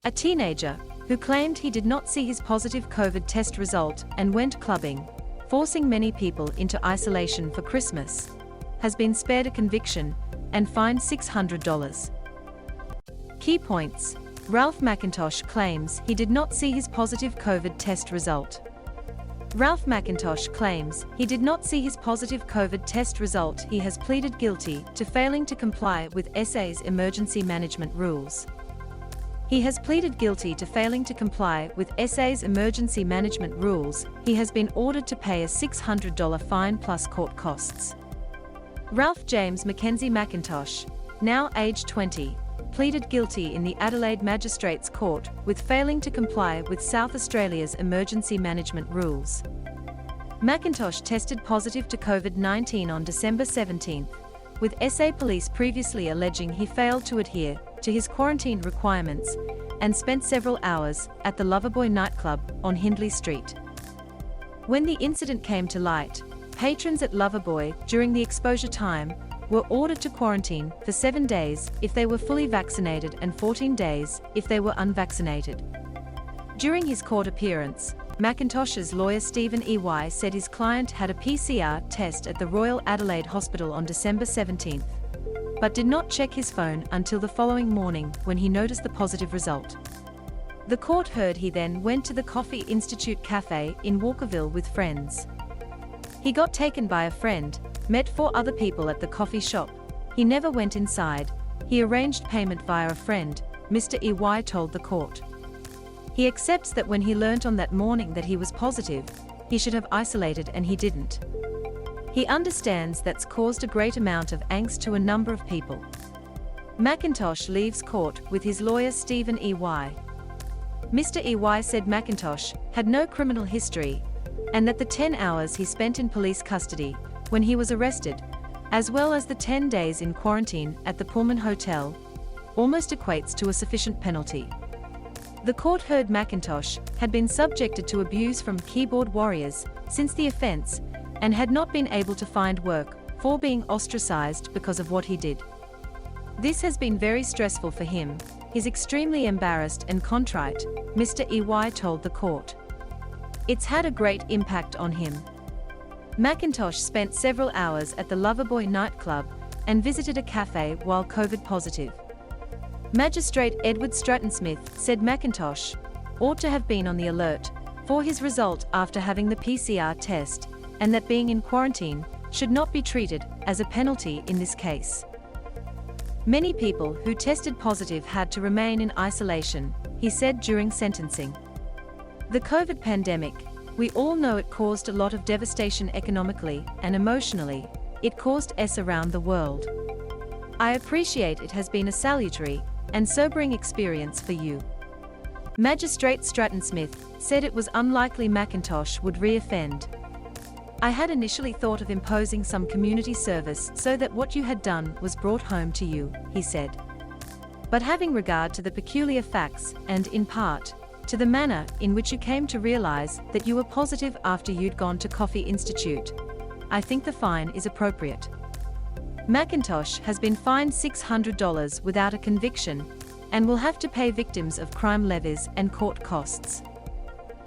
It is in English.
a teenager, who claimed he did not see his positive COVID test result and went clubbing, forcing many people into isolation for Christmas, has been spared a conviction and fined $600. Key points. Ralph McIntosh claims he did not see his positive COVID test result. Ralph McIntosh claims he did not see his positive COVID test result. He has pleaded guilty to failing to comply with SA's emergency management rules. He has pleaded guilty to failing to comply with SA's emergency management rules. He has been ordered to pay a $600 fine plus court costs. Ralph James Mackenzie MacIntosh, now aged 20, pleaded guilty in the Adelaide Magistrates Court with failing to comply with South Australia's emergency management rules. McIntosh tested positive to COVID-19 on December 17, with SA Police previously alleging he failed to adhere to his quarantine requirements and spent several hours at the Loverboy nightclub on Hindley Street. When the incident came to light, patrons at Loverboy during the exposure time were ordered to quarantine for 7 days if they were fully vaccinated and 14 days if they were unvaccinated. During his court appearance, McIntosh's lawyer Stephen Ey said his client had a PCR test at the Royal Adelaide Hospital on December 17, but did not check his phone until the following morning when he noticed the positive result. The court heard he then went to the Coffee Institute Cafe in Walkerville with friends. He got taken by a friend, met 4 other people at the coffee shop. He never went inside. He arranged payment via a friend, Mr. Ey told the court. He accepts that when he learnt on that morning that he was positive, he should have isolated and he didn't. He understands that's caused a great amount of angst to a number of people. McIntosh leaves court with his lawyer Stephen Ey. Mr. Ey said McIntosh had no criminal history and that the 10 hours he spent in police custody when he was arrested, as well as the 10 days in quarantine at the Pullman Hotel, almost equates to a sufficient penalty. The court heard McIntosh had been subjected to abuse from keyboard warriors since the offense and had not been able to find work, for being ostracized because of what he did. This has been very stressful for him. He's extremely embarrassed and contrite, Mr. Ey told the court. It's had a great impact on him. McIntosh spent several hours at the Loverboy nightclub and visited a cafe while COVID positive. Magistrate Edward Stratton-Smith said McIntosh ought to have been on the alert for his result after having the PCR test, and that being in quarantine should not be treated as a penalty in this case. Many people who tested positive had to remain in isolation, he said during sentencing. The COVID pandemic, we all know it caused a lot of devastation economically and emotionally. It caused around the world. I appreciate it has been a salutary and sobering experience for you. Magistrate Stratton-Smith said it was unlikely McIntosh would re-offend. I had initially thought of imposing some community service so that what you had done was brought home to you, he said. But having regard to the peculiar facts and, in part, to the manner in which you came to realize that you were positive after you'd gone to Coffee Institute, I think the fine is appropriate. McIntosh has been fined $600 without a conviction and will have to pay victims of crime levies and court costs.